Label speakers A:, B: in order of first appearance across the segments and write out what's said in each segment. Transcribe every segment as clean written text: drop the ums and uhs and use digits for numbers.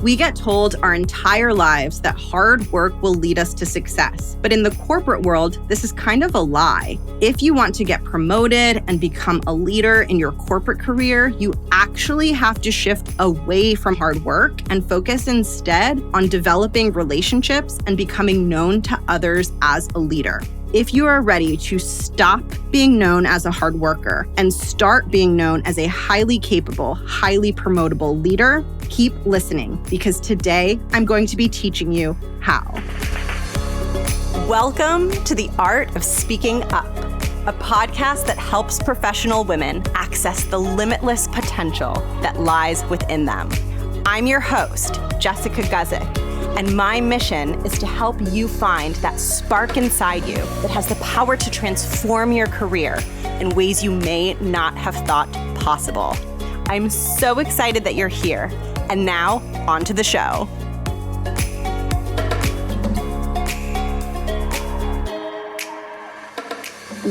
A: We get told our entire lives that hard work will lead us to success. But in the corporate world, this is kind of a lie. If you want to get promoted and become a leader in your corporate career, you actually have to shift away from hard work and focus instead on developing relationships and becoming known to others as a leader. If you are ready to stop being known as a hard worker and start being known as a highly capable, highly promotable leader, keep listening because today I'm going to be teaching you how. Welcome to The Art of Speaking Up, a podcast that helps professional women access the limitless potential that lies within them. I'm your host, Jessica Guzik. And my mission is to help you find that spark inside you that has the power to transform your career in ways you may not have thought possible. I'm so excited that you're here. And now, on to the show.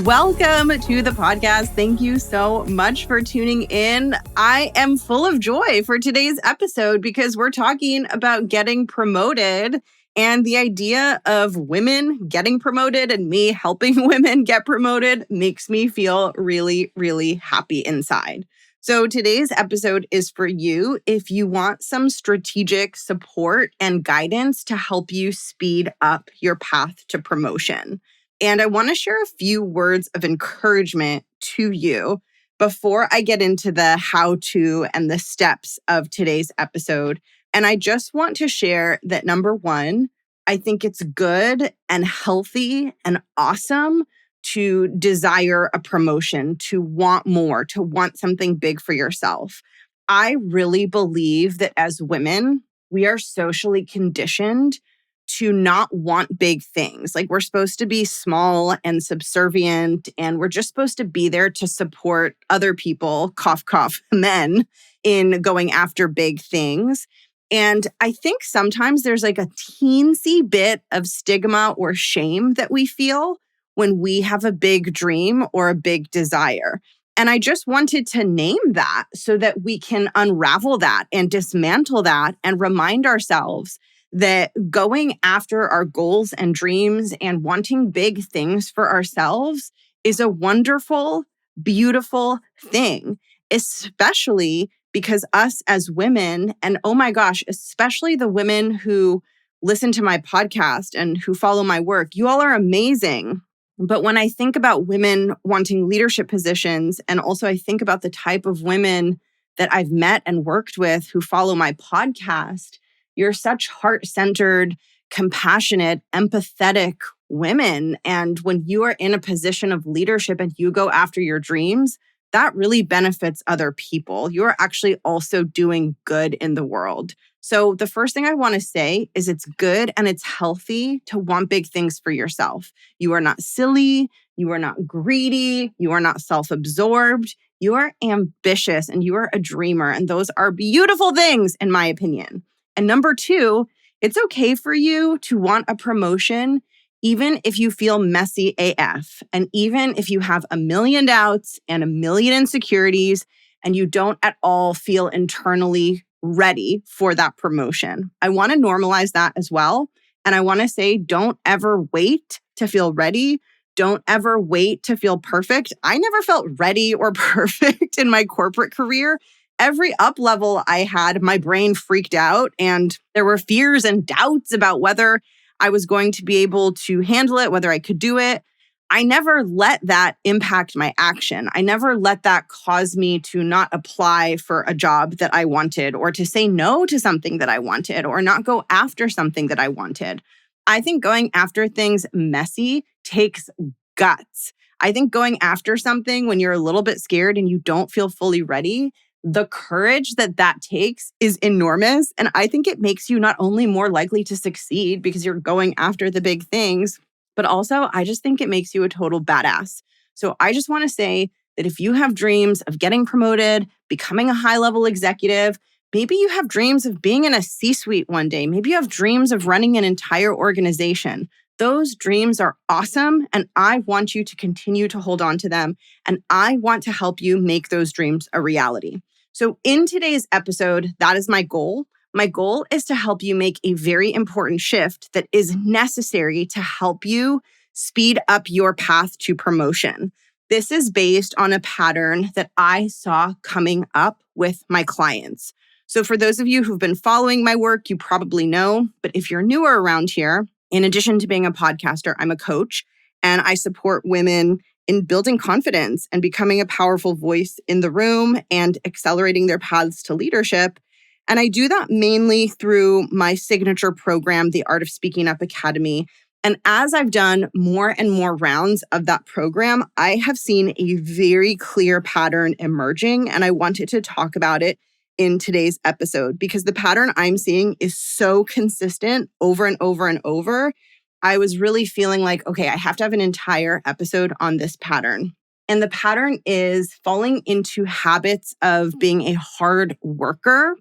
A: Welcome to the podcast. Thank you so much for tuning in. I am full of joy for today's episode because we're talking about getting promoted and the idea of women getting promoted and me helping women get promoted makes me feel really, really happy inside. So today's episode is for you if you want some strategic support and guidance to help you speed up your path to promotion. And I want to share a few words of encouragement to you before I get into the how-to and the steps of today's episode. And I just want to share that number one, I think it's good and healthy and awesome to desire a promotion, to want more, to want something big for yourself. I really believe that as women, we are socially conditioned to not want big things. Like we're supposed to be small and subservient, and we're just supposed to be there to support other people, cough, cough, men in going after big things. And I think sometimes there's like a teensy bit of stigma or shame that we feel when we have a big dream or a big desire. And I just wanted to name that so that we can unravel that and dismantle that and remind ourselves that going after our goals and dreams and wanting big things for ourselves is a wonderful, beautiful thing, especially because us as women, and oh my gosh, especially the women who listen to my podcast and who follow my work, you all are amazing. But when I think about women wanting leadership positions, and also I think about the type of women that I've met and worked with who follow my podcast, you're such heart-centered, compassionate, empathetic women. And when you are in a position of leadership and you go after your dreams, that really benefits other people. You're actually also doing good in the world. So the first thing I want to say is it's good and it's healthy to want big things for yourself. You are not silly. You are not greedy. You are not self-absorbed. You are ambitious and you are a dreamer. And those are beautiful things, in my opinion. And number two, it's okay for you to want a promotion even if you feel messy AF, and even if you have a million doubts and a million insecurities and you don't at all feel internally ready for that promotion. I want to normalize that as well. And I want to say, don't ever wait to feel ready. Don't ever wait to feel perfect. I never felt ready or perfect in my corporate career. Every up level I had, my brain freaked out and there were fears and doubts about whether I was going to be able to handle it, whether I could do it. I never let that impact my action. I never let that cause me to not apply for a job that I wanted or to say no to something that I wanted or not go after something that I wanted. I think going after things messy takes guts. I think going after something when you're a little bit scared and you don't feel fully ready, the courage that that takes is enormous. And I think it makes you not only more likely to succeed because you're going after the big things, but also I just think it makes you a total badass. So I just want to say that if you have dreams of getting promoted, becoming a high-level executive, maybe you have dreams of being in a C-suite one day, maybe you have dreams of running an entire organization. Those dreams are awesome, and I want you to continue to hold on to them, and I want to help you make those dreams a reality. So in today's episode, that is my goal. My goal is to help you make a very important shift that is necessary to help you speed up your path to promotion. This is based on a pattern that I saw coming up with my clients. So for those of you who've been following my work, you probably know, but if you're newer around here, in addition to being a podcaster, I'm a coach and I support women in building confidence and becoming a powerful voice in the room and accelerating their paths to leadership. And I do that mainly through my signature program, the Art of Speaking Up Academy. And as I've done more and more rounds of that program, I have seen a very clear pattern emerging. And I wanted to talk about it in today's episode because the pattern I'm seeing is so consistent over and over and over. I was really feeling like, okay, I have to have an entire episode on this pattern. And the pattern is falling into habits of being a hard worker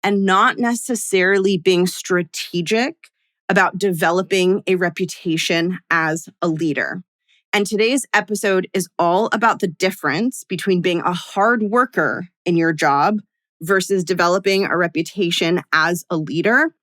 A: and not necessarily being strategic about developing a reputation as a leader. And today's episode is all about the difference between being a hard worker in your job versus developing a reputation as a leader.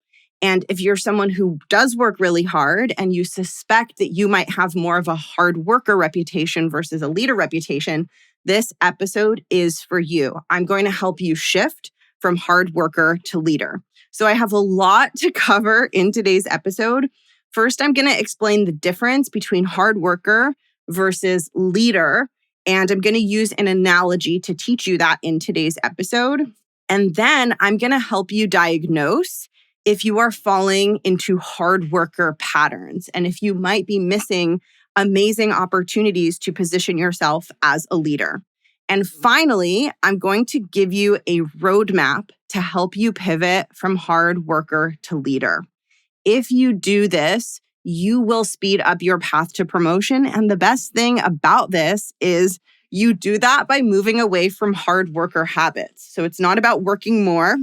A: And if you're someone who does work really hard and you suspect that you might have more of a hard worker reputation versus a leader reputation, this episode is for you. I'm going to help you shift from hard worker to leader. So I have a lot to cover in today's episode. First, I'm going to explain the difference between hard worker versus leader. And I'm going to use an analogy to teach you that in today's episode. And then I'm going to help you diagnose if you are falling into hard worker patterns and if you might be missing amazing opportunities to position yourself as a leader. And finally, I'm going to give you a roadmap to help you pivot from hard worker to leader. If you do this, you will speed up your path to promotion. And the best thing about this is you do that by moving away from hard worker habits. So it's not about working more.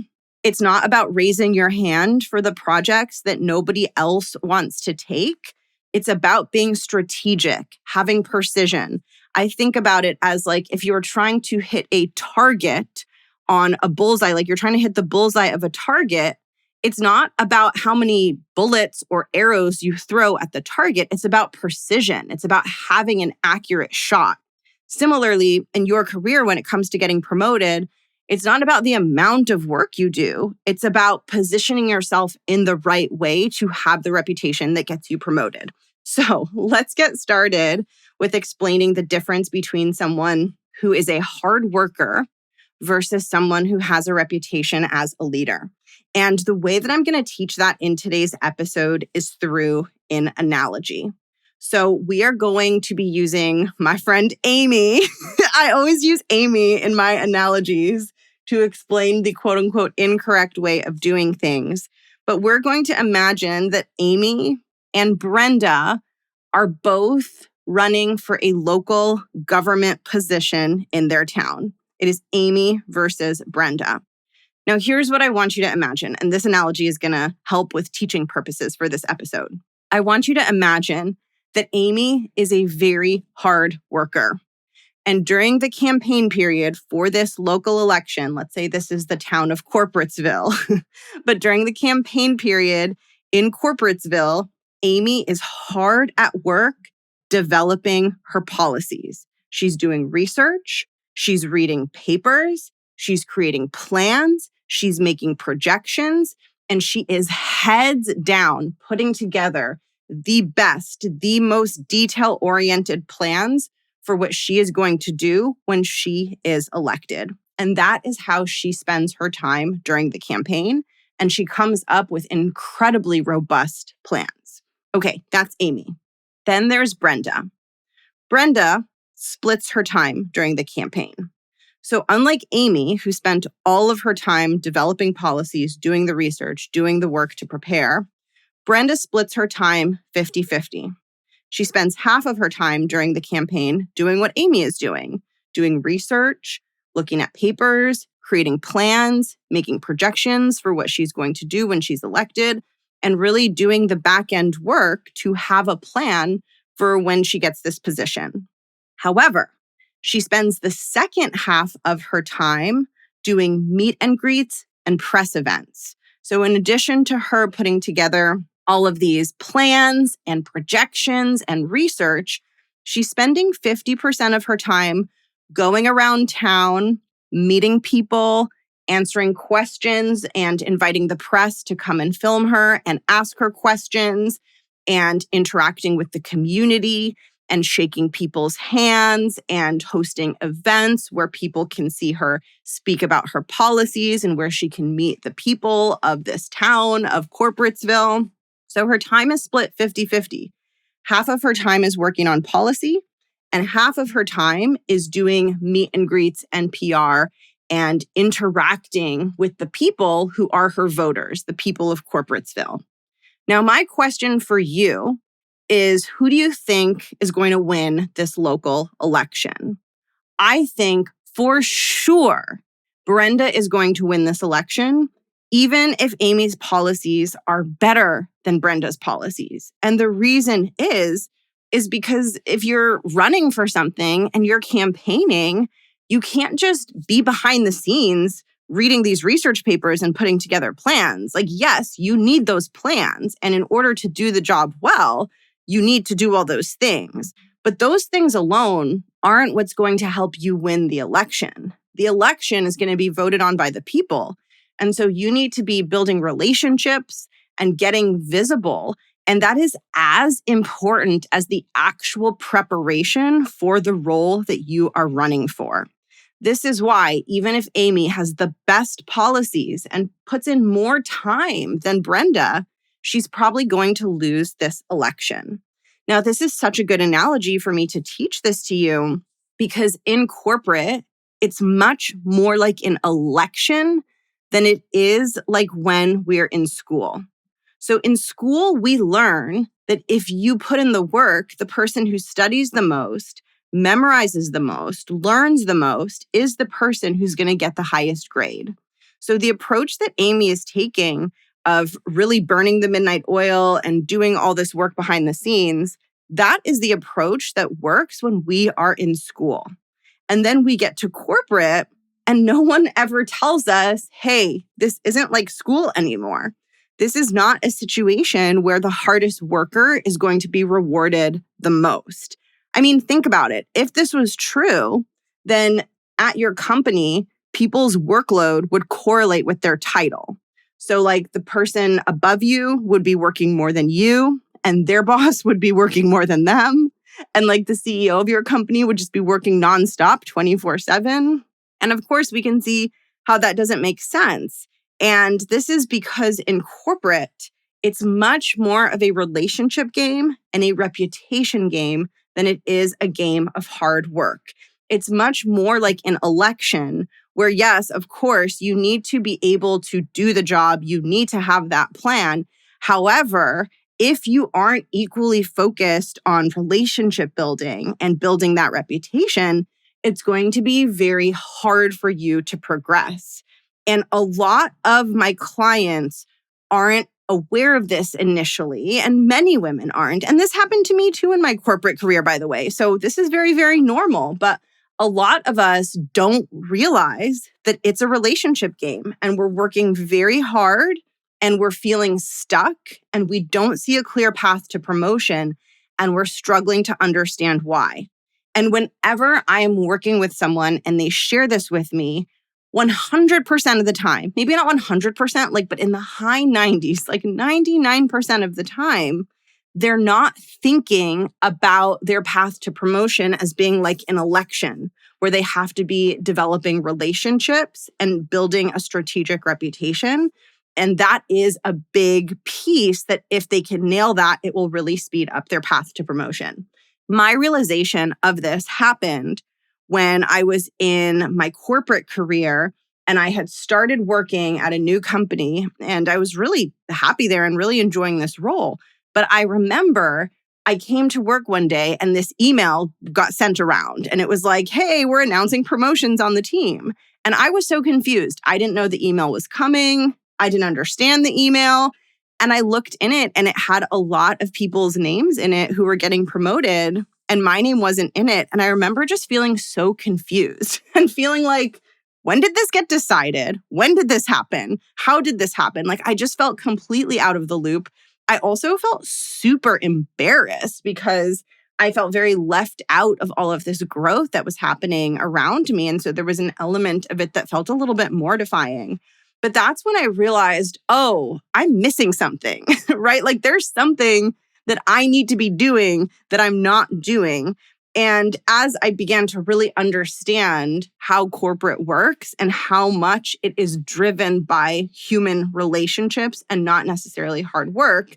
A: It's not about raising your hand for the projects that nobody else wants to take. It's about being strategic, having precision. I think about it as like if you're trying to hit a target on a bullseye, like you're trying to hit the bullseye of a target, it's not about how many bullets or arrows you throw at the target. It's about precision. It's about having an accurate shot. Similarly, in your career, when it comes to getting promoted, it's not about the amount of work you do. It's about positioning yourself in the right way to have the reputation that gets you promoted. So let's get started with explaining the difference between someone who is a hard worker versus someone who has a reputation as a leader. And the way that I'm going to teach that in today's episode is through an analogy. So we are going to be using my friend Amy. I always use Amy in my analogies to explain the quote unquote incorrect way of doing things. But we're going to imagine that Amy and Brenda are both running for a local government position in their town. It is Amy versus Brenda. Now, here's what I want you to imagine, and this analogy is going to help with teaching purposes for this episode. I want you to imagine that Amy is a very hard worker. And during the campaign period for this local election, let's say this is the town of Corporatesville, but during the campaign period in Corporatesville, Amy is hard at work developing her policies. She's doing research, she's reading papers, she's creating plans, she's making projections, and she is heads down putting together the best, the most detail-oriented plans for what she is going to do when she is elected. And that is how she spends her time during the campaign. And she comes up with incredibly robust plans. Okay, that's Amy. Then there's Brenda. Brenda splits her time during the campaign. So unlike Amy, who spent all of her time developing policies, doing the research, doing the work to prepare, Brenda splits her time 50-50. She spends half of her time during the campaign doing what Amy is doing research, looking at papers, creating plans, making projections for what she's going to do when she's elected, and really doing the back-end work to have a plan for when she gets this position. However, she spends the second half of her time doing meet and greets and press events. So in addition to her putting together all of these plans and projections and research, she's spending 50% of her time going around town, meeting people, answering questions, and inviting the press to come and film her and ask her questions, and interacting with the community and shaking people's hands and hosting events where people can see her speak about her policies and where she can meet the people of this town of Corporatesville. So her time is split 50-50. Half of her time is working on policy, and half of her time is doing meet and greets and PR and interacting with the people who are her voters, the people of Corporatesville. Now, my question for you is, who do you think is going to win this local election? I think for sure Brenda is going to win this election, even if Amy's policies are better than Brenda's policies. And the reason is because if you're running for something and you're campaigning, you can't just be behind the scenes reading these research papers and putting together plans. Like, yes, you need those plans. And in order to do the job well, you need to do all those things. But those things alone aren't what's going to help you win the election. The election is going to be voted on by the people. And so you need to be building relationships and getting visible. And that is as important as the actual preparation for the role that you are running for. This is why, even if Amy has the best policies and puts in more time than Brenda, she's probably going to lose this election. Now, this is such a good analogy for me to teach this to you, because in corporate, it's much more like an election than it is like when we're in school. So in school, we learn that if you put in the work, the person who studies the most, memorizes the most, learns the most, is the person who's going to get the highest grade. So the approach that Amy is taking of really burning the midnight oil and doing all this work behind the scenes, that is the approach that works when we are in school. And then we get to corporate and no one ever tells us, hey, this isn't like school anymore. This is not a situation where the hardest worker is going to be rewarded the most. I mean, think about it. If this was true, then at your company, people's workload would correlate with their title. So like the person above you would be working more than you, and their boss would be working more than them. And like the CEO of your company would just be working nonstop 24/7. And of course, we can see how that doesn't make sense. And this is because in corporate, it's much more of a relationship game and a reputation game than it is a game of hard work. It's much more like an election where, yes, of course, you need to be able to do the job. You need to have that plan. However, if you aren't equally focused on relationship building and building that reputation, it's going to be very hard for you to progress. And a lot of my clients aren't aware of this initially, and many women aren't. And this happened to me too in my corporate career, by the way. So this is very, very normal. But a lot of us don't realize that it's a relationship game and we're working very hard and we're feeling stuck and we don't see a clear path to promotion and we're struggling to understand why. And whenever I am working with someone and they share this with me, 100% of the time, maybe not 100%, but in the high 90s, like 99% of the time, they're not thinking about their path to promotion as being like an election where they have to be developing relationships and building a strategic reputation. And that is a big piece that if they can nail that, it will really speed up their path to promotion. My realization of this happened when I was in my corporate career and I had started working at a new company and I was really happy there and really enjoying this role. But I remember I came to work one day and this email got sent around and it was like, hey, we're announcing promotions on the team. And I was so confused. I didn't know the email was coming. I didn't understand the email. And I looked in it and it had a lot of people's names in it who were getting promoted and my name wasn't in it. And I remember just feeling so confused and feeling like, when did this get decided? When did this happen? How did this happen? Like, I just felt completely out of the loop. I also felt super embarrassed because I felt very left out of all of this growth that was happening around me. And so there was an element of it that felt a little bit mortifying. But that's when I realized, oh, I'm missing something, right? Like there's something that I need to be doing that I'm not doing. And as I began to really understand how corporate works and how much it is driven by human relationships and not necessarily hard work,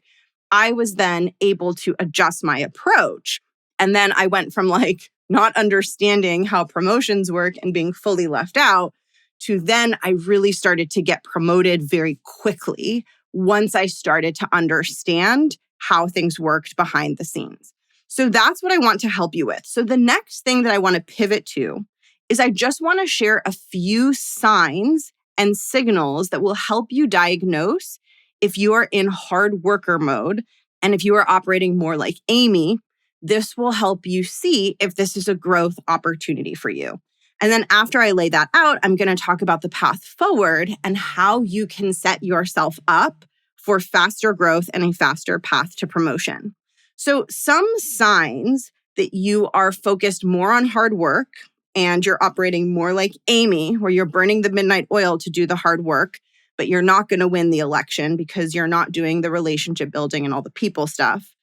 A: I was then able to adjust my approach. And then I went from like not understanding how promotions work and being fully left out to then I really started to get promoted very quickly once I started to understand how things worked behind the scenes. So that's what I want to help you with. So the next thing that I want to pivot to is I just want to share a few signs and signals that will help you diagnose if you are in hard worker mode. And if you are operating more like Amy, this will help you see if this is a growth opportunity for you. And then after I lay that out, I'm going to talk about the path forward and how you can set yourself up for faster growth and a faster path to promotion. So some signs that you are focused more on hard work and you're operating more like Amy, where you're burning the midnight oil to do the hard work, but you're not going to win the election because you're not doing the relationship building and all the people stuff.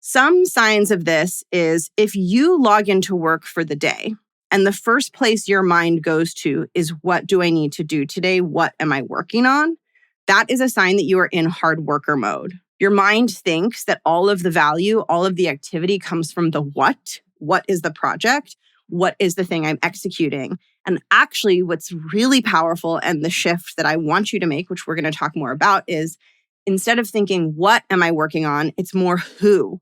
A: Some signs of this is if you log into work for the day and the first place your mind goes to is, what do I need to do today? What am I working on? That is a sign that you are in hard worker mode. Your mind thinks that all of the value, all of the activity comes from the what. What is the project? What is the thing I'm executing? And actually, what's really powerful and the shift that I want you to make, which we're going to talk more about, is instead of thinking, what am I working on? It's more who.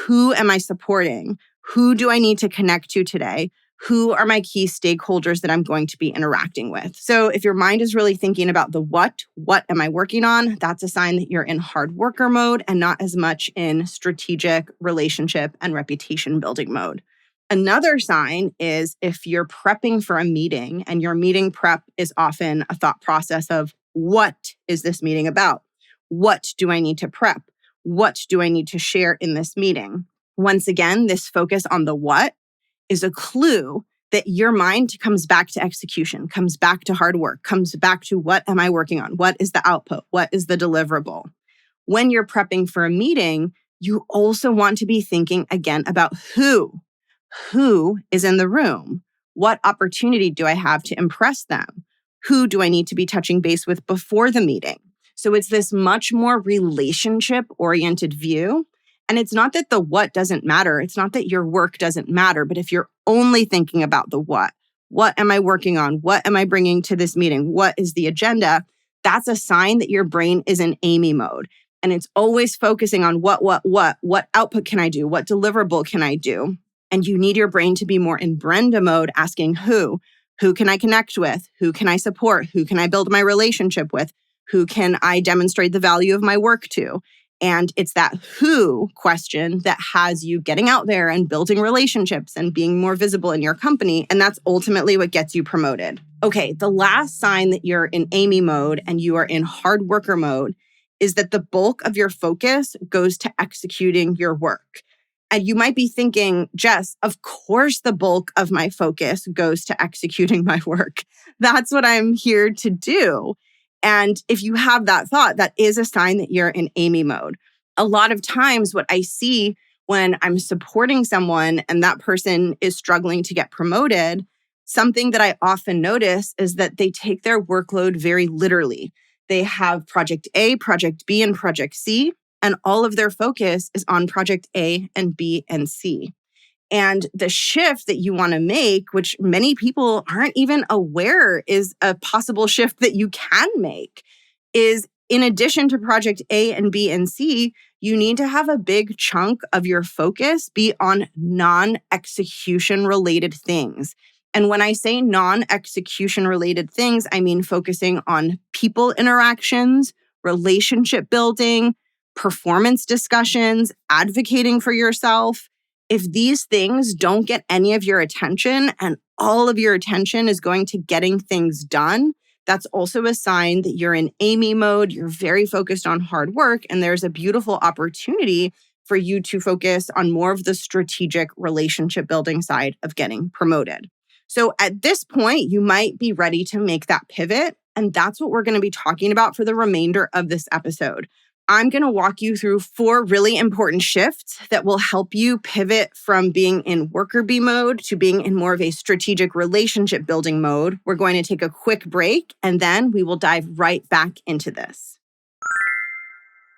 A: Who am I supporting? Who do I need to connect to today? Who are my key stakeholders that I'm going to be interacting with? So if your mind is really thinking about the what am I working on? That's a sign that you're in hard worker mode and not as much in strategic relationship and reputation building mode. Another sign is if you're prepping for a meeting and your meeting prep is often a thought process of, what is this meeting about? What do I need to prep? What do I need to share in this meeting? Once again, this focus on the what is a clue that your mind comes back to execution, comes back to hard work, comes back to what am I working on? What is the output? What is the deliverable? When you're prepping for a meeting, you also want to be thinking again about who. Who is in the room? What opportunity do I have to impress them? Who do I need to be touching base with before the meeting? So it's this much more relationship-oriented view. And it's not that the what doesn't matter. It's not that your work doesn't matter. But if you're only thinking about the what am I working on? What am I bringing to this meeting? What is the agenda? That's a sign that your brain is in Amy mode. And it's always focusing on what output can I do? What deliverable can I do? And you need your brain to be more in Brenda mode, asking who can I connect with? Who can I support? Who can I build my relationship with? Who can I demonstrate the value of my work to? And it's that who question that has you getting out there and building relationships and being more visible in your company. And that's ultimately what gets you promoted. Okay, the last sign that you're in Amy mode and you are in hard worker mode is that the bulk of your focus goes to executing your work. And you might be thinking, Jess, of course the bulk of my focus goes to executing my work. That's what I'm here to do. And if you have that thought, that is a sign that you're in Amy mode. A lot of times what I see when I'm supporting someone and that person is struggling to get promoted, something that I often notice is that they take their workload very literally. They have project A, project B, and project C, and all of their focus is on project A and B and C. And the shift that you want to make, which many people aren't even aware is a possible shift that you can make, is in addition to project A and B and C, you need to have a big chunk of your focus be on non-execution related things. And when I say non-execution related things, I mean focusing on people interactions, relationship building, performance discussions, advocating for yourself. If these things don't get any of your attention and all of your attention is going to getting things done, that's also a sign that you're in Amy mode, you're very focused on hard work, and there's a beautiful opportunity for you to focus on more of the strategic relationship building side of getting promoted. So at this point, you might be ready to make that pivot. And that's what we're going to be talking about for the remainder of this episode. I'm going to walk you through 4 really important shifts that will help you pivot from being in worker bee mode to being in more of a strategic relationship building mode. We're going to take a quick break, and then we will dive right back into this.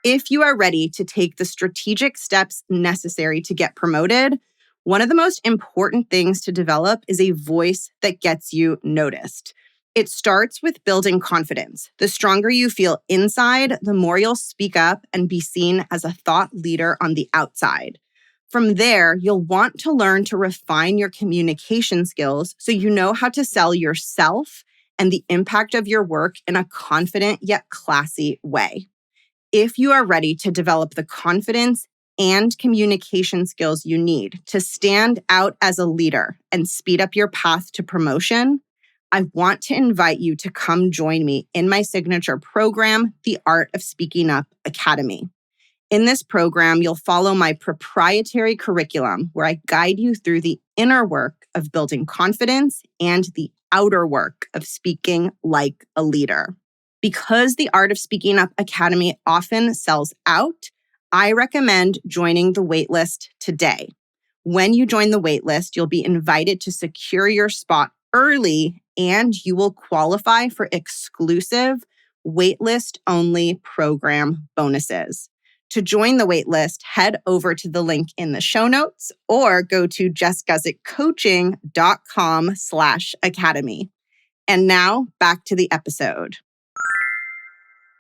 A: If you are ready to take the strategic steps necessary to get promoted, one of the most important things to develop is a voice that gets you noticed. It starts with building confidence. The stronger you feel inside, the more you'll speak up and be seen as a thought leader on the outside. From there, you'll want to learn to refine your communication skills so you know how to sell yourself and the impact of your work in a confident yet classy way. If you are ready to develop the confidence and communication skills you need to stand out as a leader and speed up your path to promotion, I want to invite you to come join me in my signature program, the Art of Speaking Up Academy. In this program, you'll follow my proprietary curriculum where I guide you through the inner work of building confidence and the outer work of speaking like a leader. Because the Art of Speaking Up Academy often sells out, I recommend joining the waitlist today. When you join the waitlist, you'll be invited to secure your spot early, and you will qualify for exclusive waitlist-only program bonuses. To join the waitlist, head over to the link in the show notes or go to jessguzikcoaching.com/academy. And now back to the episode.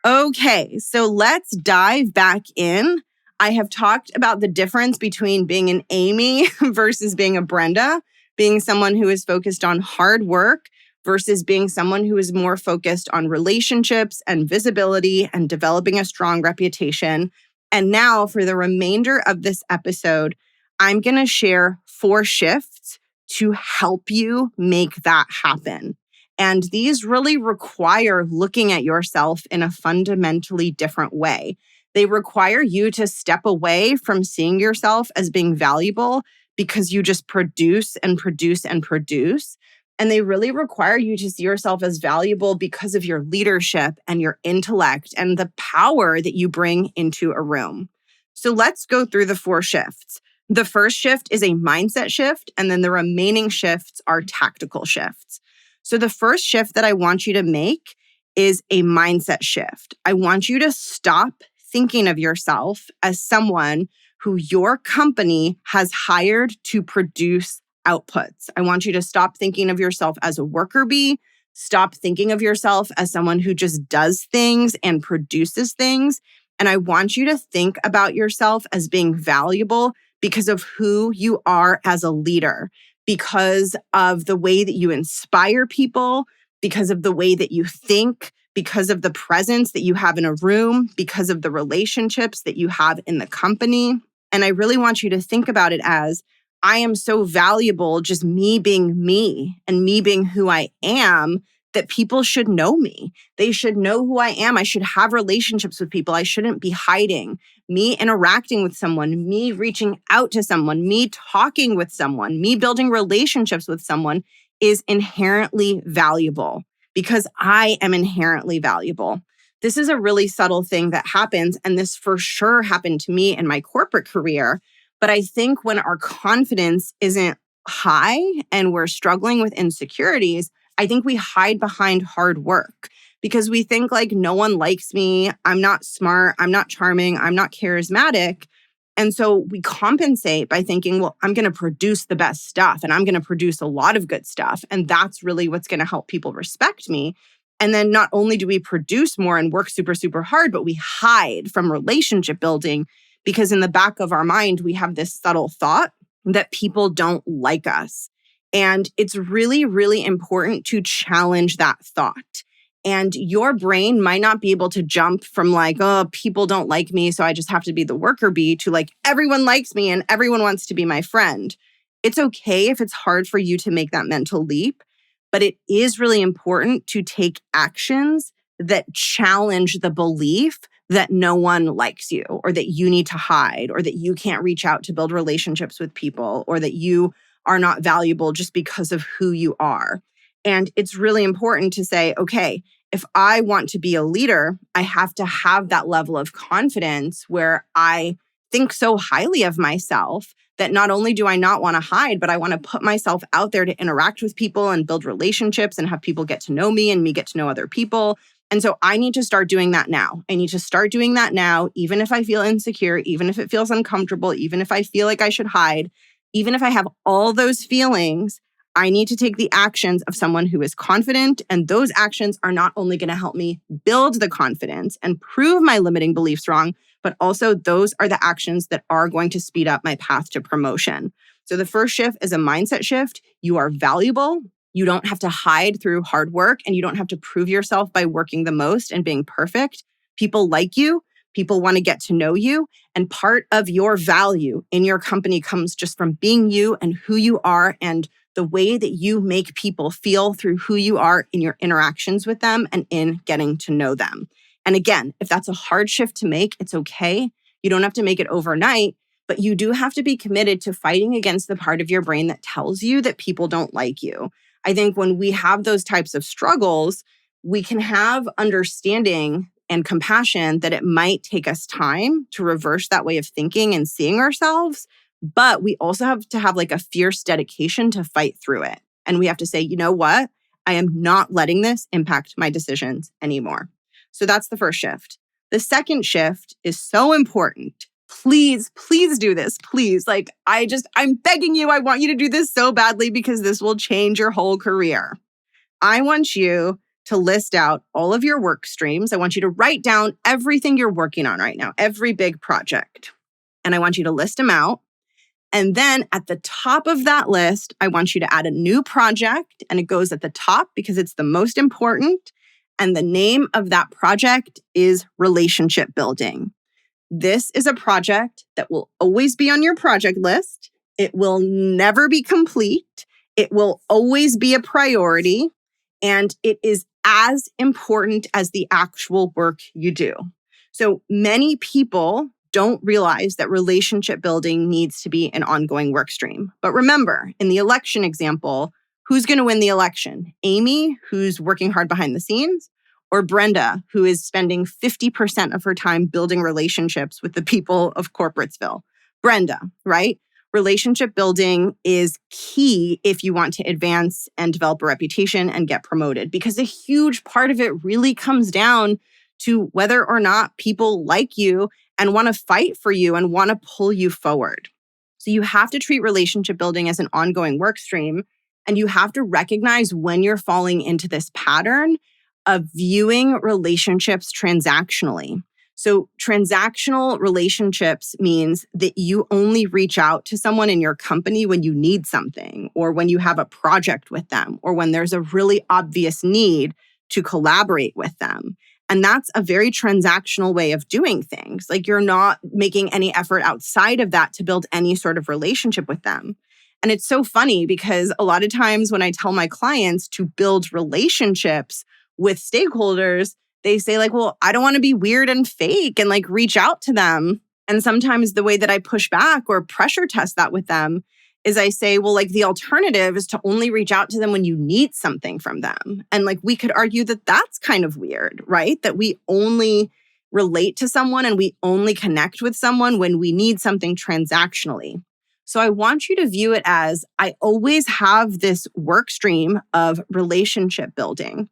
A: Okay, so let's dive back in. I have talked about the difference between being an Amy versus being a Brenda, being someone who is focused on hard work versus being someone who is more focused on relationships and visibility and developing a strong reputation. And now for the remainder of this episode, I'm going to share 4 shifts to help you make that happen. And these really require looking at yourself in a fundamentally different way. They require you to step away from seeing yourself as being valuable because you just produce and produce and produce. And they really require you to see yourself as valuable because of your leadership and your intellect and the power that you bring into a room. So let's go through the 4 shifts. The first shift is a mindset shift, and then the remaining shifts are tactical shifts. So the first shift that I want you to make is a mindset shift. I want you to stop thinking of yourself as someone who your company has hired to produce outputs. I want you to stop thinking of yourself as a worker bee. Stop thinking of yourself as someone who just does things and produces things. And I want you to think about yourself as being valuable because of who you are as a leader, because of the way that you inspire people, because of the way that you think, because of the presence that you have in a room, because of the relationships that you have in the company. And I really want you to think about it as, I am so valuable, just me being me and me being who I am, that people should know me. They should know who I am. I should have relationships with people. I shouldn't be hiding. Me interacting with someone, me reaching out to someone, me talking with someone, me building relationships with someone is inherently valuable because I am inherently valuable. This is a really subtle thing that happens, and this for sure happened to me in my corporate career. But I think when our confidence isn't high and we're struggling with insecurities, I think we hide behind hard work because we think like no one likes me, I'm not smart, I'm not charming, I'm not charismatic. And so we compensate by thinking, well, I'm going to produce the best stuff and I'm going to produce a lot of good stuff. And that's really what's going to help people respect me. And then not only do we produce more and work super, super hard, but we hide from relationship building because in the back of our mind, we have this subtle thought that people don't like us. And it's really, really important to challenge that thought. And your brain might not be able to jump from like, oh, people don't like me, so I just have to be the worker bee, to like, everyone likes me and everyone wants to be my friend. It's okay if it's hard for you to make that mental leap, but it is really important to take actions that challenge the belief that no one likes you, or that you need to hide, or that you can't reach out to build relationships with people, or that you are not valuable just because of who you are. And it's really important to say, okay, if I want to be a leader, I have to have that level of confidence where I think so highly of myself that not only do I not want to hide, but I want to put myself out there to interact with people and build relationships and have people get to know me and me get to know other people. And so I need to start doing that now. I need to start doing that now, even if I feel insecure, even if it feels uncomfortable, even if I feel like I should hide, even if I have all those feelings, I need to take the actions of someone who is confident. And those actions are not only going to help me build the confidence and prove my limiting beliefs wrong, but also those are the actions that are going to speed up my path to promotion. So the first shift is a mindset shift. You are valuable. You don't have to hide through hard work, and you don't have to prove yourself by working the most and being perfect. People like you. People want to get to know you. And part of your value in your company comes just from being you and who you are and the way that you make people feel through who you are in your interactions with them and in getting to know them. And again, if that's a hard shift to make, it's okay. You don't have to make it overnight, but you do have to be committed to fighting against the part of your brain that tells you that people don't like you. I think when we have those types of struggles, we can have understanding and compassion that it might take us time to reverse that way of thinking and seeing ourselves. But we also have to have like a fierce dedication to fight through it. And we have to say, you know what? I am not letting this impact my decisions anymore. So that's the first shift. The second shift is so important. Please do this. Please. I'm begging you. I want you to do this so badly because this will change your whole career. I want you to list out all of your work streams. I want you to write down everything you're working on right now, every big project. And I want you to list them out. And then at the top of that list, I want you to add a new project, and it goes at the top because it's the most important. And the name of that project is relationship building. This is a project that will always be on your project list. It will never be complete. It will always be a priority. And it is as important as the actual work you do. So many people don't realize that relationship building needs to be an ongoing work stream. But remember, in the election example, who's going to win the election? Amy, who's working hard behind the scenes, or Brenda, who is spending 50% of her time building relationships with the people of Corporatesville? Brenda, right? Relationship building is key if you want to advance and develop a reputation and get promoted, because a huge part of it really comes down to whether or not people like you and want to fight for you and want to pull you forward. So you have to treat relationship building as an ongoing work stream, and you have to recognize when you're falling into this pattern of viewing relationships transactionally. So transactional relationships means that you only reach out to someone in your company when you need something, or when you have a project with them, or when there's a really obvious need to collaborate with them. And that's a very transactional way of doing things. Like, you're not making any effort outside of that to build any sort of relationship with them. And it's so funny because a lot of times when I tell my clients to build relationships with stakeholders, they say like, well, I don't want to be weird and fake and like reach out to them. And sometimes the way that I push back or pressure test that with them is I say, well, like the alternative is to only reach out to them when you need something from them. And like, we could argue that that's kind of weird, right? That we only relate to someone and we only connect with someone when we need something transactionally. So I want you to view it as, I always have this work stream of relationship building.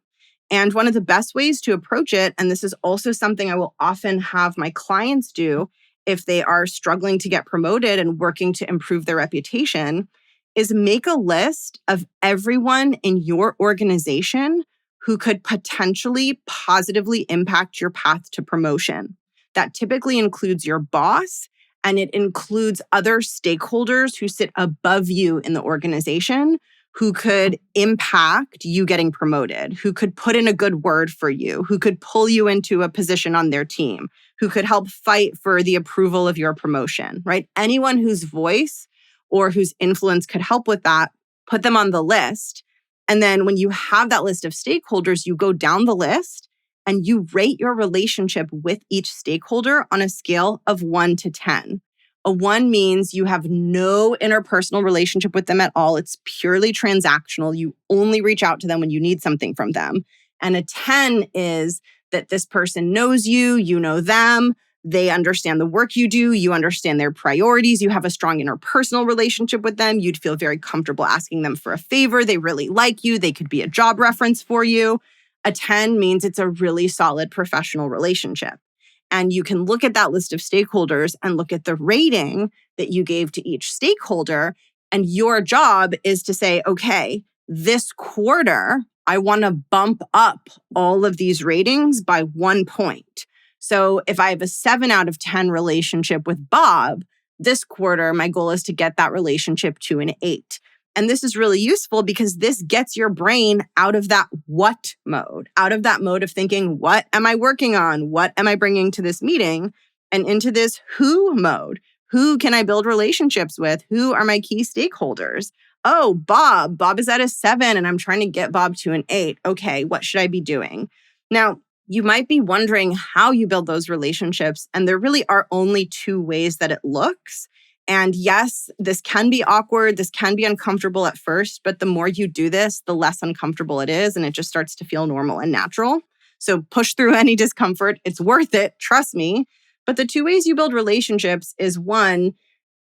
A: And one of the best ways to approach it, and this is also something I will often have my clients do if they are struggling to get promoted and working to improve their reputation, is make a list of everyone in your organization who could potentially positively impact your path to promotion. That typically includes your boss, and it includes other stakeholders who sit above you in the organization who could impact you getting promoted, who could put in a good word for you, who could pull you into a position on their team, who could help fight for the approval of your promotion, right? Anyone whose voice or whose influence could help with that, put them on the list. And then when you have that list of stakeholders, you go down the list and you rate your relationship with each stakeholder on a scale of 1 to 10. A 1 means you have no interpersonal relationship with them at all. It's purely transactional. You only reach out to them when you need something from them. And a 10 is that this person knows you, you know them, they understand the work you do, you understand their priorities, you have a strong interpersonal relationship with them, you'd feel very comfortable asking them for a favor, they really like you, they could be a job reference for you. A 10 means it's a really solid professional relationship. And you can look at that list of stakeholders and look at the rating that you gave to each stakeholder. And your job is to say, okay, this quarter, I want to bump up all of these ratings by 1 point. So if I have a 7 out of 10 relationship with Bob, this quarter, my goal is to get that relationship to an 8. And this is really useful because this gets your brain out of that what mode, out of that mode of thinking, what am I working on? What am I bringing to this meeting? And into this who mode. Who can I build relationships with? Who are my key stakeholders? Oh, Bob. Bob is at a 7 and I'm trying to get Bob to an 8. Okay, what should I be doing? Now, you might be wondering how you build those relationships. And there really are only 2 ways that it looks. And yes, this can be awkward. This can be uncomfortable at first, but the more you do this, the less uncomfortable it is. And it just starts to feel normal and natural. So push through any discomfort. It's worth it. Trust me. But the 2 ways you build relationships is 1,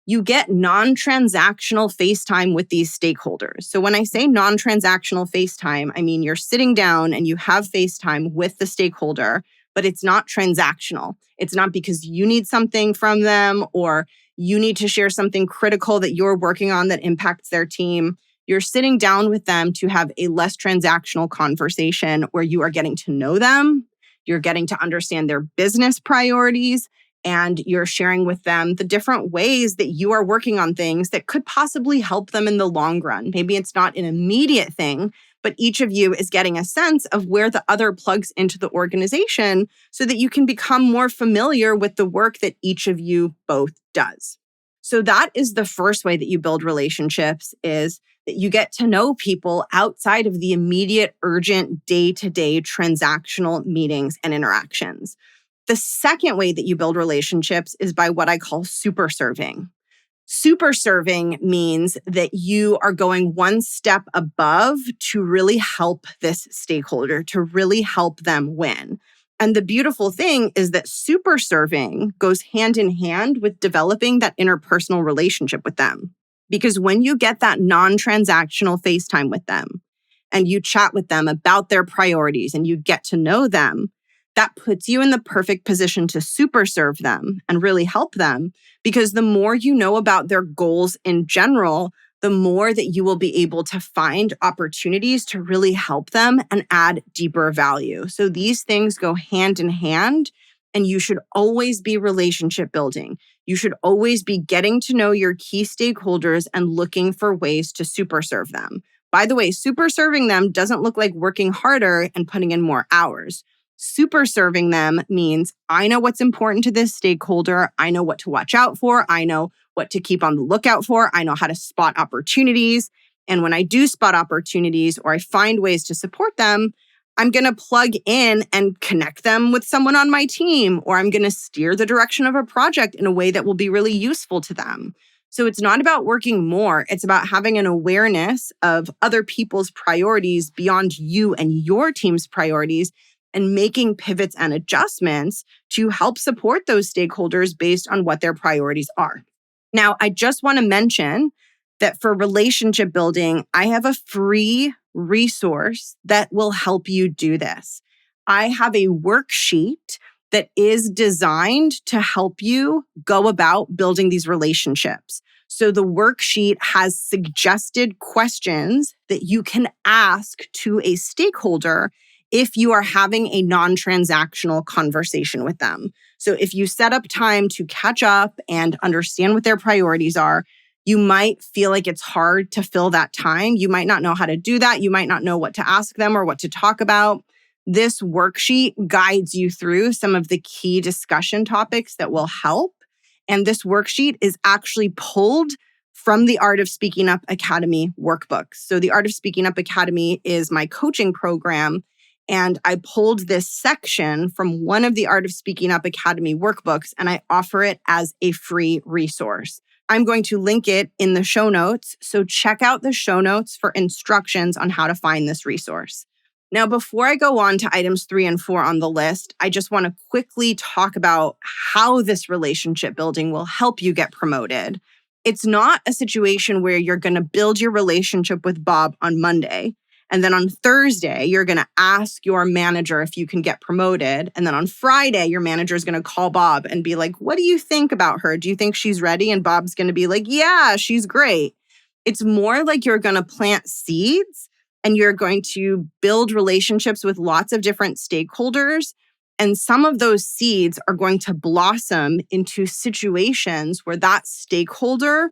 A: you get non-transactional FaceTime with these stakeholders. So when I say non-transactional FaceTime, I mean you're sitting down and you have FaceTime with the stakeholder, but it's not transactional. It's not because you need something from them or you need to share something critical that you're working on that impacts their team. You're sitting down with them to have a less transactional conversation where you are getting to know them, you're getting to understand their business priorities, and you're sharing with them the different ways that you are working on things that could possibly help them in the long run. Maybe it's not an immediate thing, but each of you is getting a sense of where the other plugs into the organization so that you can become more familiar with the work that each of you both does. So that is the first way that you build relationships, is that you get to know people outside of the immediate, urgent, day-to-day transactional meetings and interactions. The second way that you build relationships is by what I call super serving. Super serving means that you are going one step above to really help this stakeholder, to really help them win. And the beautiful thing is that super serving goes hand in hand with developing that interpersonal relationship with them. Because when you get that non-transactional FaceTime with them and you chat with them about their priorities and you get to know them, that puts you in the perfect position to super serve them and really help them, because the more you know about their goals in general, the more that you will be able to find opportunities to really help them and add deeper value. So these things go hand in hand, and you should always be relationship building. You should always be getting to know your key stakeholders and looking for ways to super serve them. By the way, super serving them doesn't look like working harder and putting in more hours. Super serving them means I know what's important to this stakeholder. I know what to watch out for. I know what to keep on the lookout for. I know how to spot opportunities. And when I do spot opportunities or I find ways to support them, I'm going to plug in and connect them with someone on my team, or I'm going to steer the direction of a project in a way that will be really useful to them. So it's not about working more. It's about having an awareness of other people's priorities beyond you and your team's priorities, and making pivots and adjustments to help support those stakeholders based on what their priorities are. Now, I just want to mention that for relationship building, I have a free resource that will help you do this. I have a worksheet that is designed to help you go about building these relationships. So the worksheet has suggested questions that you can ask to a stakeholder if you are having a non-transactional conversation with them. So if you set up time to catch up and understand what their priorities are, you might feel like it's hard to fill that time. You might not know how to do that. You might not know what to ask them or what to talk about. This worksheet guides you through some of the key discussion topics that will help. And this worksheet is actually pulled from the Art of Speaking Up Academy workbooks. So the Art of Speaking Up Academy is my coaching program. And I pulled this section from one of the Art of Speaking Up Academy workbooks, and I offer it as a free resource. I'm going to link it in the show notes. So check out the show notes for instructions on how to find this resource. Now, before I go on to items 3 and 4 on the list, I just want to quickly talk about how this relationship building will help you get promoted. It's not a situation where you're going to build your relationship with Bob on Monday, and then on Thursday, you're going to ask your manager if you can get promoted. And then on Friday, your manager is going to call Bob and be like, what do you think about her? Do you think she's ready? And Bob's going to be like, yeah, she's great. It's more like you're going to plant seeds and you're going to build relationships with lots of different stakeholders. And some of those seeds are going to blossom into situations where that stakeholder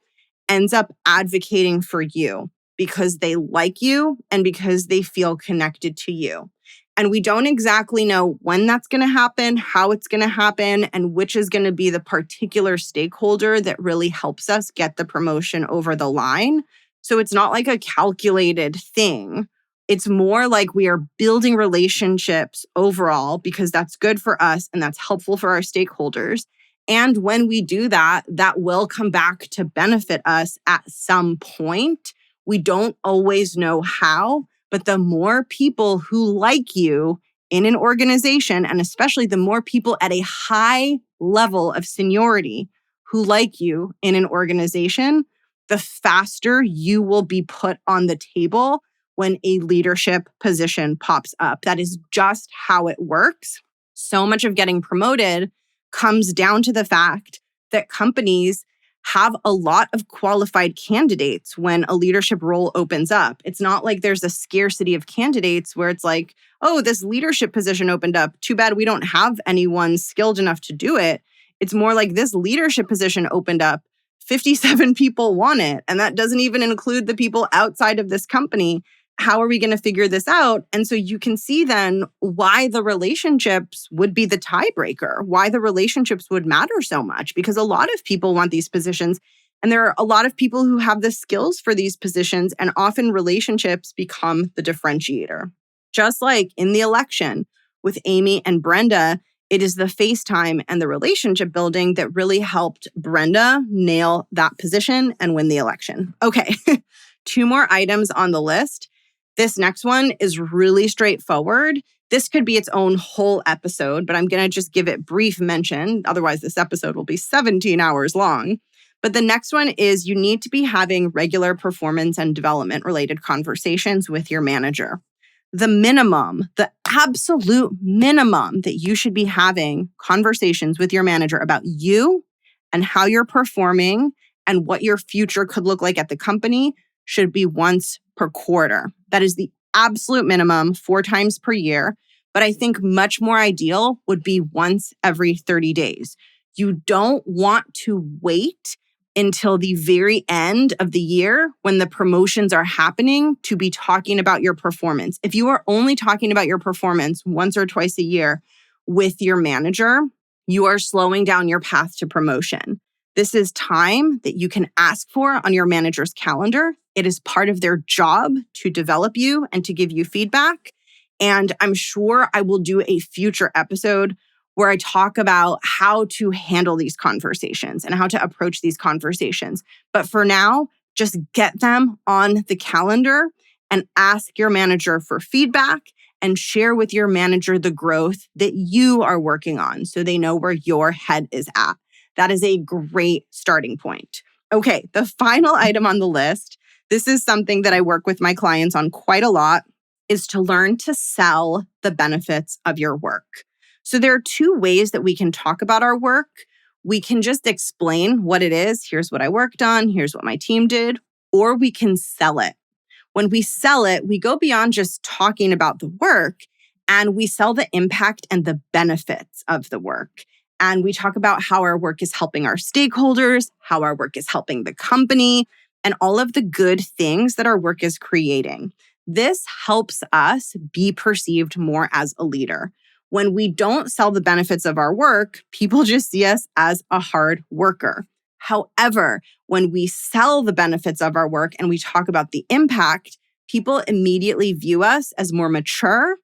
A: ends up advocating for you because they like you and because they feel connected to you. And we don't exactly know when that's going to happen, how it's going to happen, and which is going to be the particular stakeholder that really helps us get the promotion over the line. So it's not like a calculated thing. It's more like we are building relationships overall because that's good for us and that's helpful for our stakeholders. And when we do that, that will come back to benefit us at some point. We don't always know how, but the more people who like you in an organization, and especially the more people at a high level of seniority who like you in an organization, the faster you will be put on the table when a leadership position pops up. That is just how it works. So much of getting promoted comes down to the fact that companies have a lot of qualified candidates when a leadership role opens up. It's not like there's a scarcity of candidates where it's like, oh, this leadership position opened up. Too bad we don't have anyone skilled enough to do it. It's more like this leadership position opened up. 57 people want it. And that doesn't even include the people outside of this company. How are we going to figure this out? And so you can see then why the relationships would be the tiebreaker, why the relationships would matter so much, because a lot of people want these positions. And there are a lot of people who have the skills for these positions, and often relationships become the differentiator. Just like in the election with Amy and Brenda, it is the FaceTime and the relationship building that really helped Brenda nail that position and win the election. Okay, 2 more items on the list. This next one is really straightforward. This could be its own whole episode, but I'm going to just give it brief mention. Otherwise, this episode will be 17 hours long. But the next one is you need to be having regular performance and development related conversations with your manager. The minimum, the absolute minimum that you should be having conversations with your manager about you and how you're performing and what your future could look like at the company should be once per quarter. That is the absolute minimum, 4 times per year. But I think much more ideal would be once every 30 days. You don't want to wait until the very end of the year when the promotions are happening to be talking about your performance. If you are only talking about your performance once or twice a year with your manager, you are slowing down your path to promotion. This is time that you can ask for on your manager's calendar. It is part of their job to develop you and to give you feedback. And I'm sure I will do a future episode where I talk about how to handle these conversations and how to approach these conversations. But for now, just get them on the calendar and ask your manager for feedback and share with your manager the growth that you are working on so they know where your head is at. That is a great starting point. Okay, the final item on the list, this is something that I work with my clients on quite a lot, is to learn to sell the benefits of your work. So there are 2 ways that we can talk about our work. We can just explain what it is. Here's what I worked on. Here's what my team did. Or we can sell it. When we sell it, we go beyond just talking about the work and we sell the impact and the benefits of the work. And we talk about how our work is helping our stakeholders, how our work is helping the company, and all of the good things that our work is creating. This helps us be perceived more as a leader. When we don't sell the benefits of our work, people just see us as a hard worker. However, when we sell the benefits of our work and we talk about the impact, people immediately view us as more mature,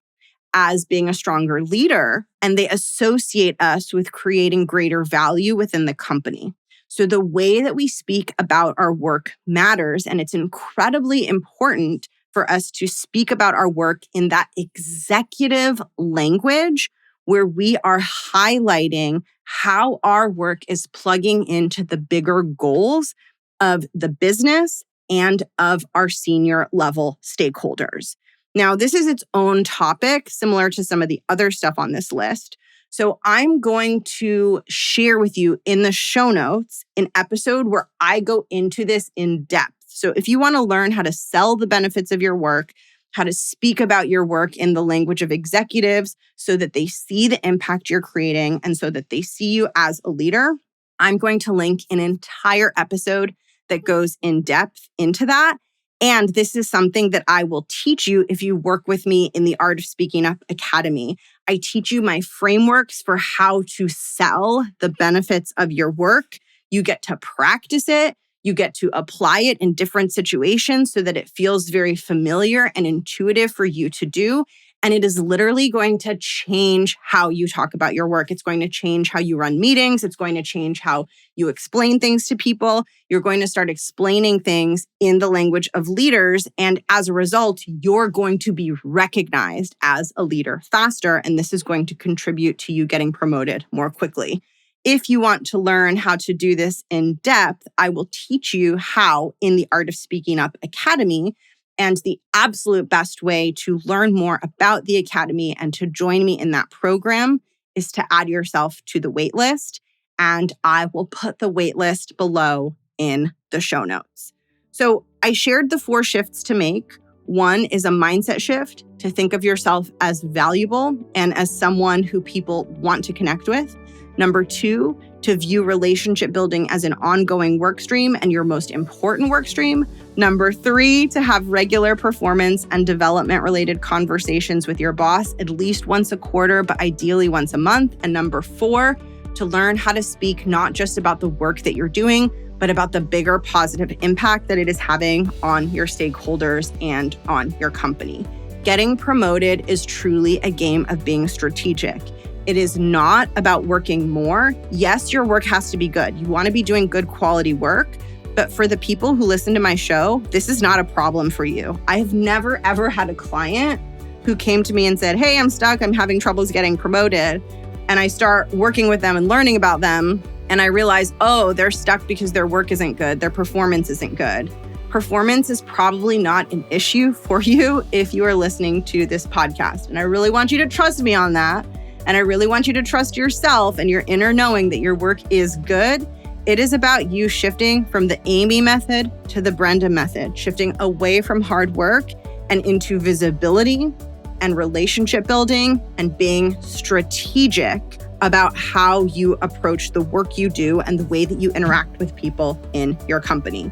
A: as being a stronger leader, and they associate us with creating greater value within the company. So the way that we speak about our work matters, and it's incredibly important for us to speak about our work in that executive language where we are highlighting how our work is plugging into the bigger goals of the business and of our senior level stakeholders. Now, this is its own topic, similar to some of the other stuff on this list. So I'm going to share with you in the show notes an episode where I go into this in depth. So if you want to learn how to sell the benefits of your work, how to speak about your work in the language of executives so that they see the impact you're creating and so that they see you as a leader, I'm going to link an entire episode that goes in depth into that. And this is something that I will teach you if you work with me in the Art of Speaking Up Academy. I teach you my frameworks for how to sell the benefits of your work. You get to practice it. You get to apply it in different situations so that it feels very familiar and intuitive for you to do. And it is literally going to change how you talk about your work. It's going to change how you run meetings. It's going to change how you explain things to people. You're going to start explaining things in the language of leaders. And as a result, you're going to be recognized as a leader faster. And this is going to contribute to you getting promoted more quickly. If you want to learn how to do this in depth, I will teach you how in the Art of Speaking Up Academy. And the absolute best way to learn more about the Academy and to join me in that program is to add yourself to the waitlist. And I will put the waitlist below in the show notes. So I shared the 4 shifts to make. One is a mindset shift to think of yourself as valuable and as someone who people want to connect with. Number 2, to view relationship building as an ongoing work stream and your most important work stream. Number 3, to have regular performance and development related conversations with your boss at least once a quarter, but ideally once a month. And number 4, to learn how to speak not just about the work that you're doing, but about the bigger positive impact that it is having on your stakeholders and on your company. Getting promoted is truly a game of being strategic. It is not about working more. Yes, your work has to be good. You want to be doing good quality work. But for the people who listen to my show, this is not a problem for you. I have never, ever had a client who came to me and said, hey, I'm stuck. I'm having troubles getting promoted. And I start working with them and learning about them. And I realize, oh, they're stuck because their work isn't good. Their performance isn't good. Performance is probably not an issue for you if you are listening to this podcast. And I really want you to trust me on that. And I really want you to trust yourself and your inner knowing that your work is good. It is about you shifting from the Amy method to the Brenda method, shifting away from hard work and into visibility and relationship building and being strategic about how you approach the work you do and the way that you interact with people in your company.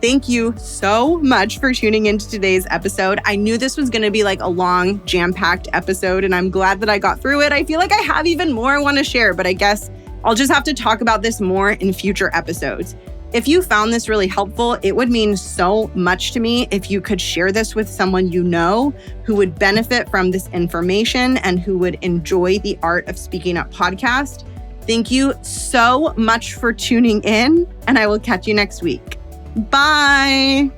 A: Thank you so much for tuning into today's episode. I knew this was going to be like a long, jam-packed episode, and I'm glad that I got through it. I feel like I have even more I want to share, but I guess I'll just have to talk about this more in future episodes. If you found this really helpful, it would mean so much to me if you could share this with someone you know who would benefit from this information and who would enjoy the Art of Speaking Up podcast. Thank you so much for tuning in, and I will catch you next week. Bye.